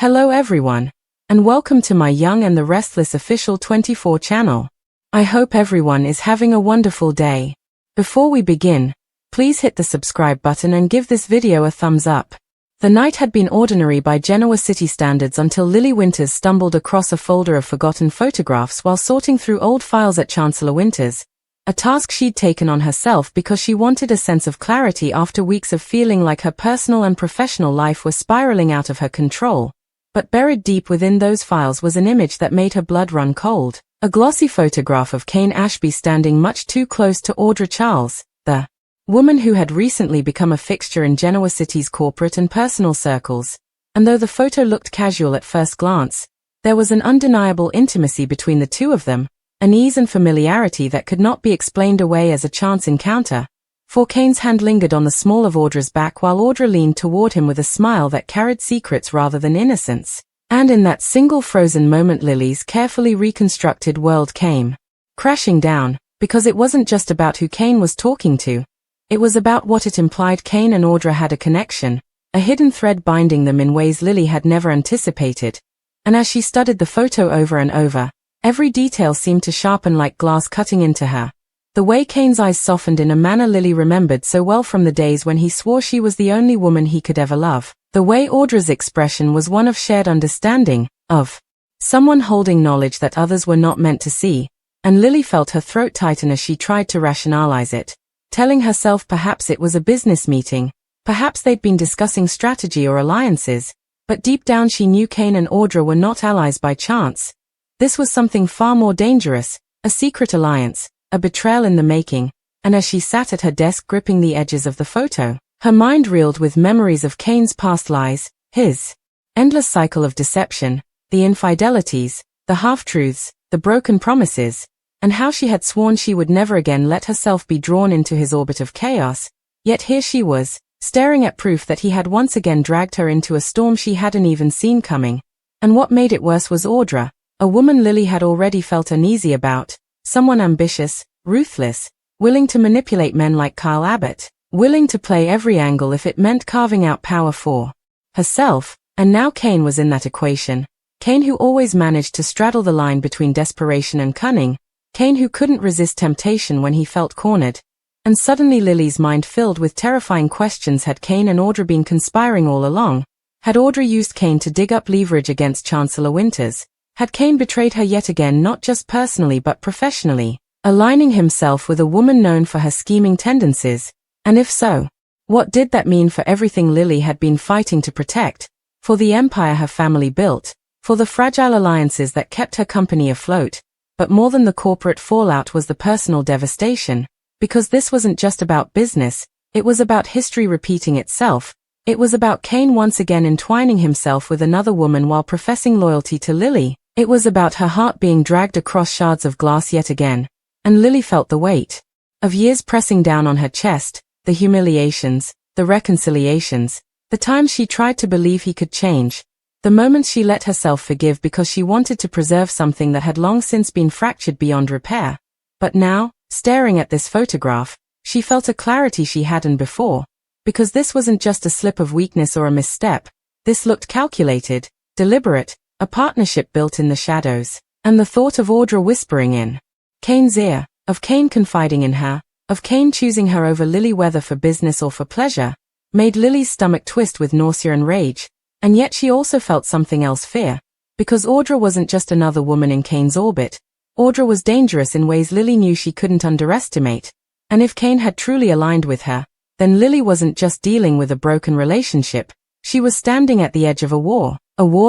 Hello everyone, and welcome to my Young and the Restless official 24 channel. I hope everyone is having a wonderful day. Before we begin, please hit the subscribe button and give this video a thumbs up. The night had been ordinary by Genoa city standards until Lily Winters stumbled across a folder of forgotten photographs while sorting through old files at Chancellor Winters, a task she'd taken on herself because she wanted a sense of clarity after weeks of feeling like her personal and professional life were spiraling out of her control. But buried deep within those files was an image that made her blood run cold. A glossy photograph of Kane Ashby standing much too close to Audra Charles, the woman who had recently become a fixture in Genoa City's corporate and personal circles. And though the photo looked casual at first glance, there was an undeniable intimacy between the two of them, an ease and familiarity that could not be explained away as a chance encounter. For Kane's hand lingered on the small of Audra's back while Audra leaned toward him with a smile that carried secrets rather than innocence. And in that single frozen moment Lily's carefully reconstructed world came crashing down, because it wasn't just about who Kane was talking to. It was about what it implied. Kane and Audra had a connection, a hidden thread binding them in ways Lily had never anticipated. And as she studied the photo over and over, every detail seemed to sharpen like glass cutting into her. The way Kane's eyes softened in a manner Lily remembered so well from the days when he swore she was the only woman he could ever love. The way Audra's expression was one of shared understanding, of someone holding knowledge that others were not meant to see, and Lily felt her throat tighten as she tried to rationalize it, telling herself perhaps it was a business meeting, perhaps they'd been discussing strategy or alliances, but deep down she knew Kane and Audra were not allies by chance. This was something far more dangerous, a secret alliance, a betrayal in the making. And as she sat at her desk gripping the edges of the photo, her mind reeled with memories of Kane's past lies, his endless cycle of deception, the infidelities, the half-truths, the broken promises, and how she had sworn she would never again let herself be drawn into his orbit of chaos. Yet here she was, staring at proof that he had once again dragged her into a storm she hadn't even seen coming. And what made it worse was Audra, a woman Lily had already felt uneasy about, someone ambitious, ruthless, willing to manipulate men like Kyle Abbott, willing to play every angle if it meant carving out power for herself. And now Kane was in that equation. Kane who always managed to straddle the line between desperation and cunning. Kane who couldn't resist temptation when he felt cornered. And suddenly Lily's mind filled with terrifying questions. Had Kane and Audra been conspiring all along? Had Audra used Kane to dig up leverage against Chancellor Winters? Had Kane betrayed her yet again, not just personally but professionally, aligning himself with a woman known for her scheming tendencies? And if so, what did that mean for everything Lily had been fighting to protect, for the empire her family built, for the fragile alliances that kept her company afloat? But more than the corporate fallout was the personal devastation, because this wasn't just about business, it was about history repeating itself. It was about Kane once again entwining himself with another woman while professing loyalty to Lily. It was about her heart being dragged across shards of glass yet again. And Lily felt the weight of years pressing down on her chest, the humiliations, the reconciliations, the times she tried to believe he could change, the moments she let herself forgive because she wanted to preserve something that had long since been fractured beyond repair. But now, staring at this photograph, she felt a clarity she hadn't before, because this wasn't just a slip of weakness or a misstep. This looked calculated, deliberate, a partnership built in the shadows. And the thought of Audra whispering in Kane's ear, of Kane confiding in her, of Kane choosing her over Lily whether for business or for pleasure, made Lily's stomach twist with nausea and rage. And yet she also felt something else: fear. Because Audra wasn't just another woman in Kane's orbit. Audra was dangerous in ways Lily knew she couldn't underestimate. And if Kane had truly aligned with her, then Lily wasn't just dealing with a broken relationship. She was standing at the edge of a war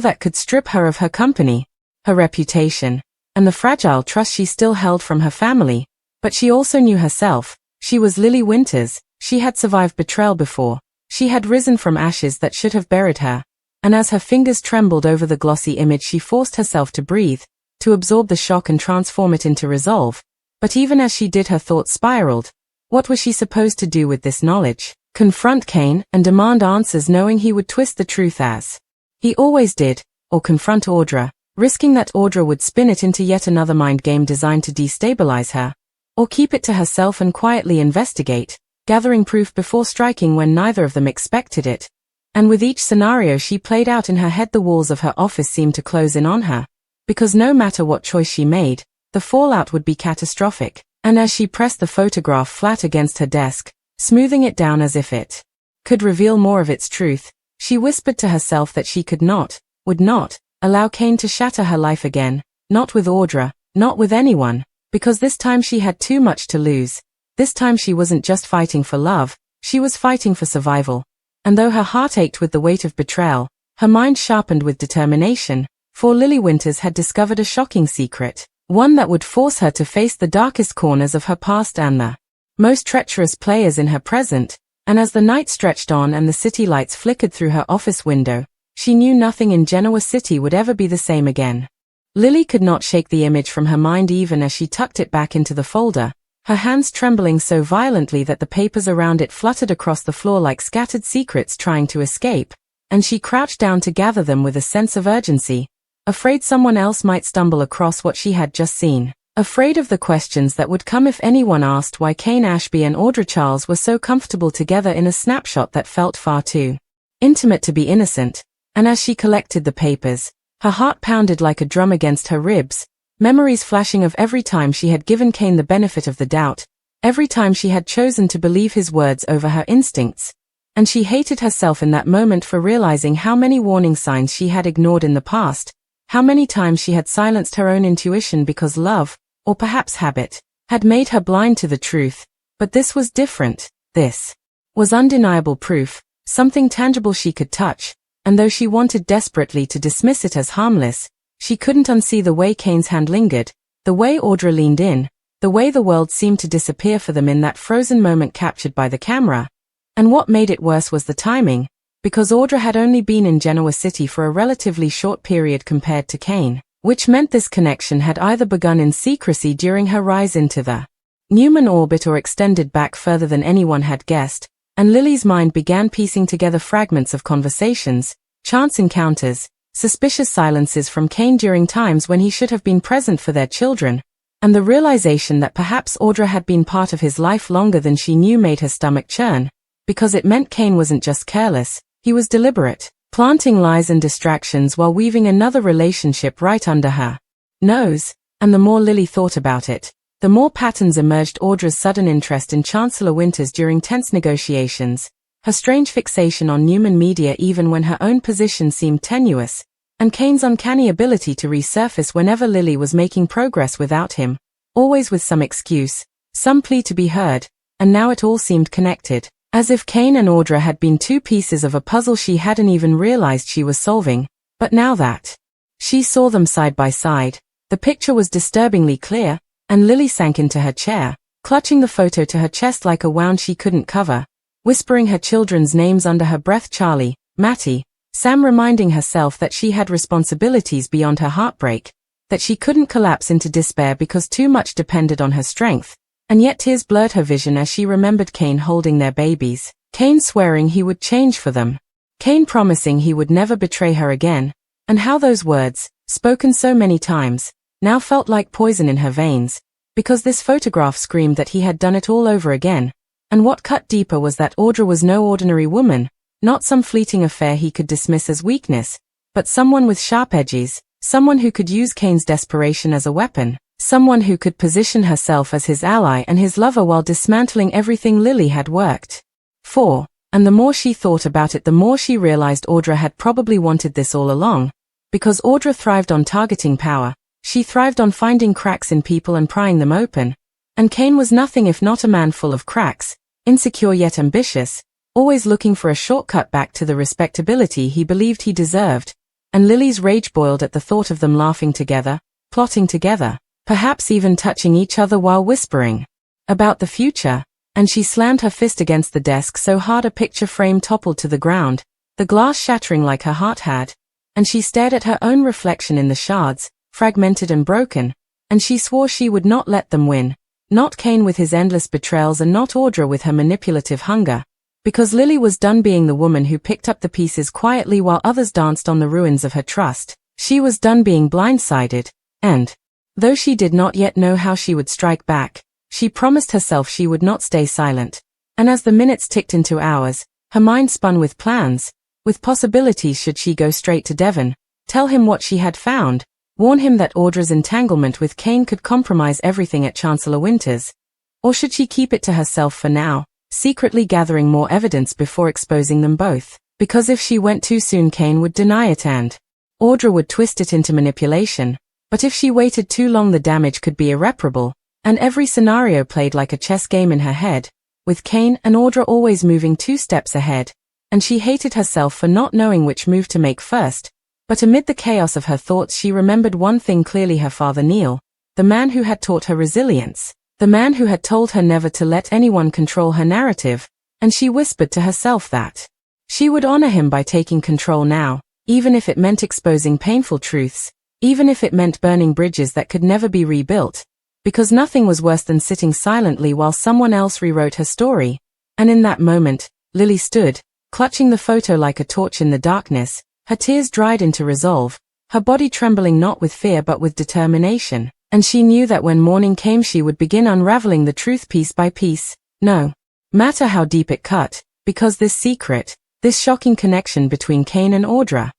that could strip her of her company, her reputation, and the fragile trust she still held from her family. But she also knew herself. She was Lily Winters. She had survived betrayal before. She had risen from ashes that should have buried her. And as her fingers trembled over the glossy image, she forced herself to breathe, to absorb the shock and transform it into resolve. But even as she did, her thoughts spiraled. What was she supposed to do with this knowledge? Confront Kane and demand answers, knowing he would twist the truth as he always did, or confront Audra, risking that Audra would spin it into yet another mind game designed to destabilize her, or keep it to herself and quietly investigate, gathering proof before striking when neither of them expected it. And with each scenario she played out in her head, the walls of her office seemed to close in on her, because no matter what choice she made, the fallout would be catastrophic. And as she pressed the photograph flat against her desk, smoothing it down as if it could reveal more of its truth, she whispered to herself that she could not, would not, allow Kane to shatter her life again, not with Audra, not with anyone, because this time she had too much to lose. This time she wasn't just fighting for love, she was fighting for survival. And though her heart ached with the weight of betrayal, her mind sharpened with determination, for Lily Winters had discovered a shocking secret, one that would force her to face the darkest corners of her past and the most treacherous players in her present. And as the night stretched on and the city lights flickered through her office window, she knew nothing in Genoa City would ever be the same again. Lily could not shake the image from her mind even as she tucked it back into the folder, her hands trembling so violently that the papers around it fluttered across the floor like scattered secrets trying to escape, and she crouched down to gather them with a sense of urgency, afraid someone else might stumble across what she had just seen, afraid of the questions that would come if anyone asked why Kane Ashby and Audra Charles were so comfortable together in a snapshot that felt far too intimate to be innocent. And as she collected the papers, her heart pounded like a drum against her ribs, memories flashing of every time she had given Kane the benefit of the doubt, every time she had chosen to believe his words over her instincts. And she hated herself in that moment for realizing how many warning signs she had ignored in the past, how many times she had silenced her own intuition because love, or perhaps habit, had made her blind to the truth. But this was different. This was undeniable proof, something tangible she could touch, and though she wanted desperately to dismiss it as harmless, she couldn't unsee the way Kane's hand lingered, the way Audra leaned in, the way the world seemed to disappear for them in that frozen moment captured by the camera. And what made it worse was the timing, because Audra had only been in Genoa City for a relatively short period compared to Kane, which meant this connection had either begun in secrecy during her rise into the Newman orbit or extended back further than anyone had guessed, and Lily's mind began piecing together fragments of conversations, chance encounters, suspicious silences from Kane during times when he should have been present for their children, and the realization that perhaps Audra had been part of his life longer than she knew made her stomach churn, because it meant Kane wasn't just careless, he was deliberate, planting lies and distractions while weaving another relationship right under her nose. And the more Lily thought about it, the more patterns emerged: Audra's sudden interest in Chancellor Winters during tense negotiations, her strange fixation on Newman Media even when her own position seemed tenuous, and Kane's uncanny ability to resurface whenever Lily was making progress without him, always with some excuse, some plea to be heard. And now it all seemed connected, as if Kane and Audra had been two pieces of a puzzle she hadn't even realized she was solving. But now that she saw them side by side, the picture was disturbingly clear, and Lily sank into her chair, clutching the photo to her chest like a wound she couldn't cover, whispering her children's names under her breath: Charlie, Matty, Sam, reminding herself that she had responsibilities beyond her heartbreak, that she couldn't collapse into despair because too much depended on her strength. And yet tears blurred her vision as she remembered Kane holding their babies, Kane swearing he would change for them, Kane promising he would never betray her again, and how those words, spoken so many times, now felt like poison in her veins, because this photograph screamed that he had done it all over again. And what cut deeper was that Audra was no ordinary woman, not some fleeting affair he could dismiss as weakness, but someone with sharp edges, someone who could use Kane's desperation as a weapon, someone who could position herself as his ally and his lover while dismantling everything Lily had worked for. And the more she thought about it, the more she realized Audra had probably wanted this all along, because Audra thrived on targeting power. She thrived on finding cracks in people and prying them open. And Kane was nothing if not a man full of cracks, insecure yet ambitious, always looking for a shortcut back to the respectability he believed he deserved. And Lily's rage boiled at the thought of them laughing together, plotting together, perhaps even touching each other while whispering about the future. And she slammed her fist against the desk so hard a picture frame toppled to the ground, the glass shattering like her heart had. And she stared at her own reflection in the shards, fragmented and broken, and she swore she would not let them win, not Kane with his endless betrayals and not Audra with her manipulative hunger, because Lily was done being the woman who picked up the pieces quietly while others danced on the ruins of her trust. She was done being blindsided, and, though she did not yet know how she would strike back, she promised herself she would not stay silent. And as the minutes ticked into hours, her mind spun with plans, with possibilities should she go straight to Devon, tell him what she had found, warn him that Audra's entanglement with Kane could compromise everything at Chancellor Winter's, or should she keep it to herself for now, secretly gathering more evidence before exposing them both? Because if she went too soon, Kane would deny it and Audra would twist it into manipulation. But if she waited too long, the damage could be irreparable, and every scenario played like a chess game in her head, with Kane and Audra always moving 2 steps ahead, and she hated herself for not knowing which move to make first. But amid the chaos of her thoughts, she remembered one thing clearly: her father Neil, the man who had taught her resilience, the man who had told her never to let anyone control her narrative, and she whispered to herself that she would honor him by taking control now, even if it meant exposing painful truths, even if it meant burning bridges that could never be rebuilt, because nothing was worse than sitting silently while someone else rewrote her story. And in that moment, Lily stood, clutching the photo like a torch in the darkness, her tears dried into resolve, her body trembling not with fear but with determination, and she knew that when morning came she would begin unraveling the truth piece by piece, no matter how deep it cut, because this secret, this shocking connection between Kane and Audra,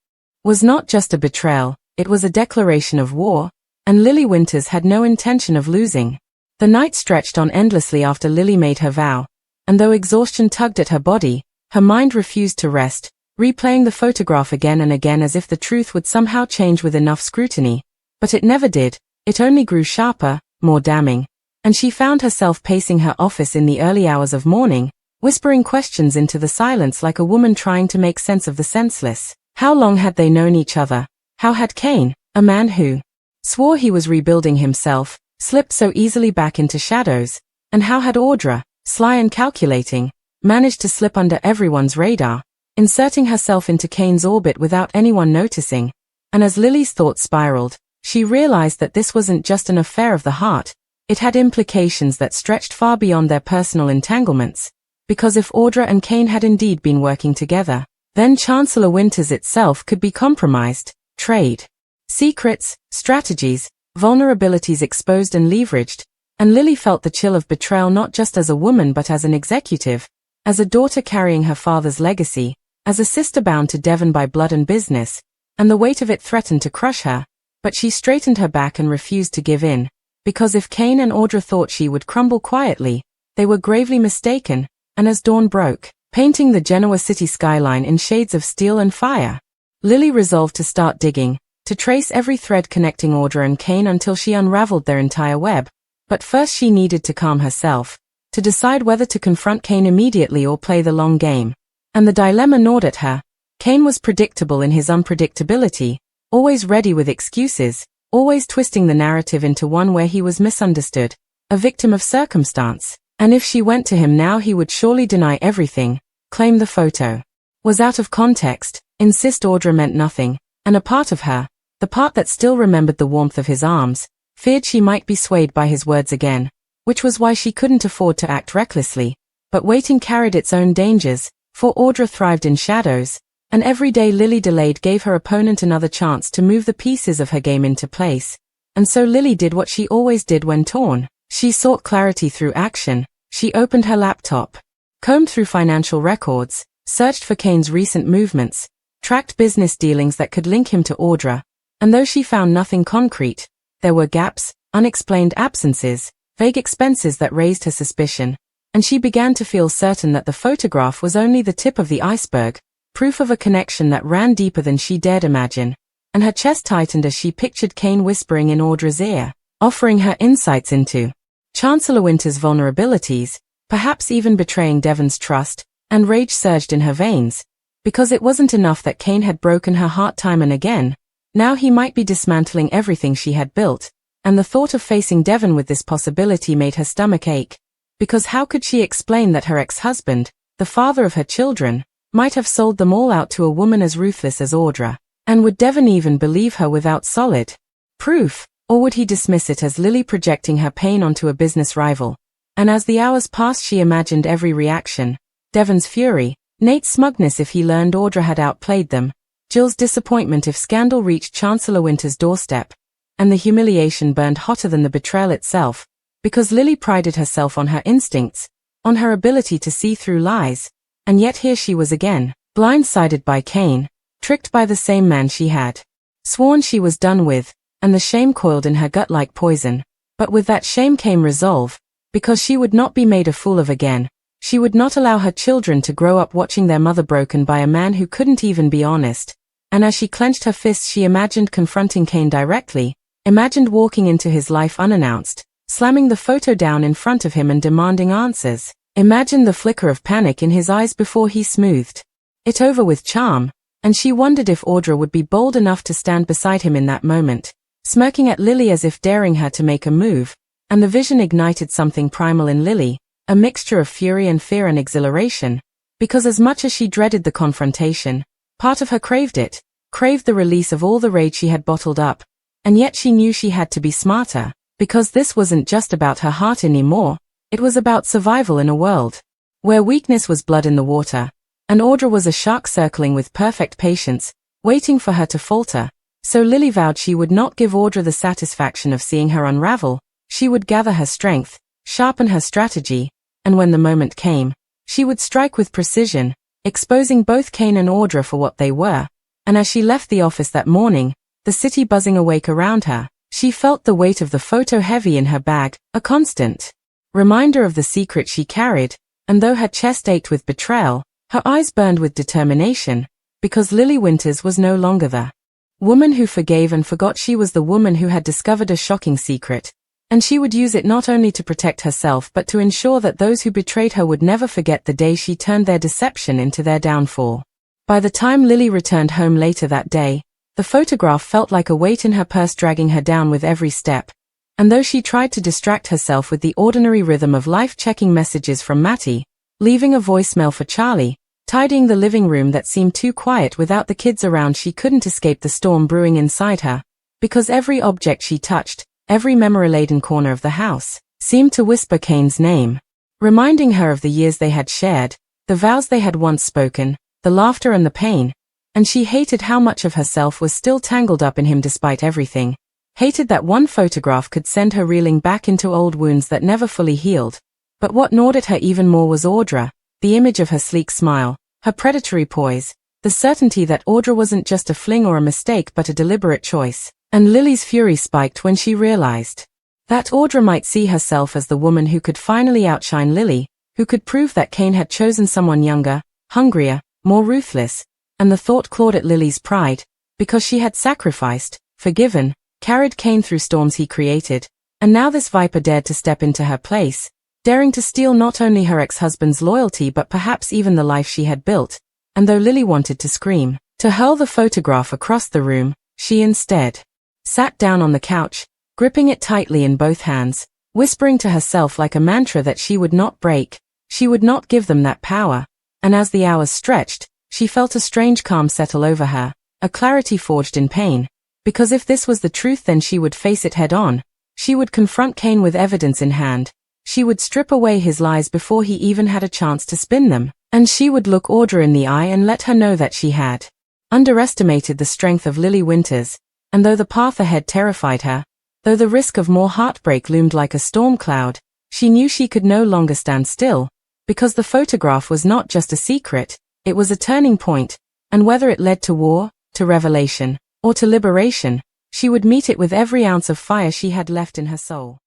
was not just a betrayal, it was a declaration of war, and Lily Winters had no intention of losing. The night stretched on endlessly after Lily made her vow, and though exhaustion tugged at her body, her mind refused to rest, replaying the photograph again and again as if the truth would somehow change with enough scrutiny. But it never did, it only grew sharper, more damning, and she found herself pacing her office in the early hours of morning, whispering questions into the silence like a woman trying to make sense of the senseless. How long had they known each other? How had Kane, a man who swore he was rebuilding himself, slipped so easily back into shadows? And how had Audra, sly and calculating, managed to slip under everyone's radar, inserting herself into Kane's orbit without anyone noticing? And as Lily's thoughts spiraled, she realized that this wasn't just an affair of the heart, it had implications that stretched far beyond their personal entanglements, because if Audra and Kane had indeed been working together, then Chancellor Winters itself could be compromised. Trade secrets, strategies, vulnerabilities exposed and leveraged, and Lily felt the chill of betrayal not just as a woman but as an executive, as a daughter carrying her father's legacy, as a sister bound to Devon by blood and business, and the weight of it threatened to crush her. But she straightened her back and refused to give in, because if Kane and Audra thought she would crumble quietly, they were gravely mistaken, and as dawn broke, painting the Genoa city skyline in shades of steel and fire, Lily resolved to start digging, to trace every thread connecting Audra and Kane until she unraveled their entire web. But first she needed to calm herself, to decide whether to confront Kane immediately or play the long game. And the dilemma gnawed at her. Kane was predictable in his unpredictability, always ready with excuses, always twisting the narrative into one where he was misunderstood, a victim of circumstance. And if she went to him now, he would surely deny everything, claim the photo was out of context, insist Audra meant nothing, and a part of her, the part that still remembered the warmth of his arms, feared she might be swayed by his words again, which was why she couldn't afford to act recklessly. But waiting carried its own dangers, for Audra thrived in shadows, and every day Lily delayed gave her opponent another chance to move the pieces of her game into place. And so Lily did what she always did when torn. She sought clarity through action. She opened her laptop, combed through financial records, searched for Kane's recent movements, tracked business dealings that could link him to Audra, and though she found nothing concrete, there were gaps, unexplained absences, vague expenses that raised her suspicion, and she began to feel certain that the photograph was only the tip of the iceberg, proof of a connection that ran deeper than she dared imagine. And her chest tightened as she pictured Kane whispering in Audra's ear, offering her insights into Chancellor Winter's vulnerabilities, perhaps even betraying Devon's trust, and rage surged in her veins. Because it wasn't enough that Kane had broken her heart time and again, now he might be dismantling everything she had built, and the thought of facing Devon with this possibility made her stomach ache. Because how could she explain that her ex-husband, the father of her children, might have sold them all out to a woman as ruthless as Audra? And would Devon even believe her without solid proof? Or would he dismiss it as Lily projecting her pain onto a business rival? And as the hours passed, she imagined every reaction. Devon's fury, Nate's smugness if he learned Audra had outplayed them, Jill's disappointment if scandal reached Chancellor Winter's doorstep, and the humiliation burned hotter than the betrayal itself, because Lily prided herself on her instincts, on her ability to see through lies, and yet here she was again, blindsided by Kane, tricked by the same man she had sworn she was done with, and the shame coiled in her gut like poison. But with that shame came resolve, because she would not be made a fool of again. She would not allow her children to grow up watching their mother broken by a man who couldn't even be honest. And as she clenched her fists, she imagined confronting Kane directly, imagined walking into his life unannounced, slamming the photo down in front of him and demanding answers. Imagined the flicker of panic in his eyes before he smoothed it over with charm, and she wondered if Audra would be bold enough to stand beside him in that moment, smirking at Lily as if daring her to make a move, and the vision ignited something primal in Lily, a mixture of fury and fear and exhilaration, because as much as she dreaded the confrontation, part of her craved it, craved the release of all the rage she had bottled up, and yet she knew she had to be smarter, because this wasn't just about her heart anymore, it was about survival in a world where weakness was blood in the water, and Audra was a shark circling with perfect patience, waiting for her to falter. So Lily vowed she would not give Audra the satisfaction of seeing her unravel. She would gather her strength, sharpen her strategy, and when the moment came, she would strike with precision, exposing both Kane and Audra for what they were. And as she left the office that morning, the city buzzing awake around her, she felt the weight of the photo heavy in her bag, a constant reminder of the secret she carried, and though her chest ached with betrayal, her eyes burned with determination, because Lily Winters was no longer the woman who forgave and forgot. She was the woman who had discovered a shocking secret, and she would use it not only to protect herself but to ensure that those who betrayed her would never forget the day she turned their deception into their downfall. By the time Lily returned home later that day, the photograph felt like a weight in her purse dragging her down with every step, and though she tried to distract herself with the ordinary rhythm of life, checking messages from Matty, leaving a voicemail for Charlie, tidying the living room that seemed too quiet without the kids around, she couldn't escape the storm brewing inside her, because every object she touched, every memory-laden corner of the house, seemed to whisper Kane's name, reminding her of the years they had shared, the vows they had once spoken, the laughter and the pain, and she hated how much of herself was still tangled up in him despite everything, hated that one photograph could send her reeling back into old wounds that never fully healed. But what gnawed at her even more was Audra, the image of her sleek smile, her predatory poise, the certainty that Audra wasn't just a fling or a mistake but a deliberate choice. And Lily's fury spiked when she realized that Audra might see herself as the woman who could finally outshine Lily, who could prove that Kane had chosen someone younger, hungrier, more ruthless, and the thought clawed at Lily's pride, because she had sacrificed, forgiven, carried Kane through storms he created, and now this viper dared to step into her place, daring to steal not only her ex-husband's loyalty but perhaps even the life she had built. And though Lily wanted to scream, to hurl the photograph across the room, she instead sat down on the couch, gripping it tightly in both hands, whispering to herself like a mantra that she would not break, she would not give them that power. And as the hours stretched, she felt a strange calm settle over her, a clarity forged in pain, because if this was the truth then she would face it head on, she would confront Kane with evidence in hand, she would strip away his lies before he even had a chance to spin them, and she would look Audra in the eye and let her know that she had underestimated the strength of Lily Winters. And though the path ahead terrified her, though the risk of more heartbreak loomed like a storm cloud, she knew she could no longer stand still, because the photograph was not just a secret, it was a turning point, and whether it led to war, to revelation, or to liberation, she would meet it with every ounce of fire she had left in her soul.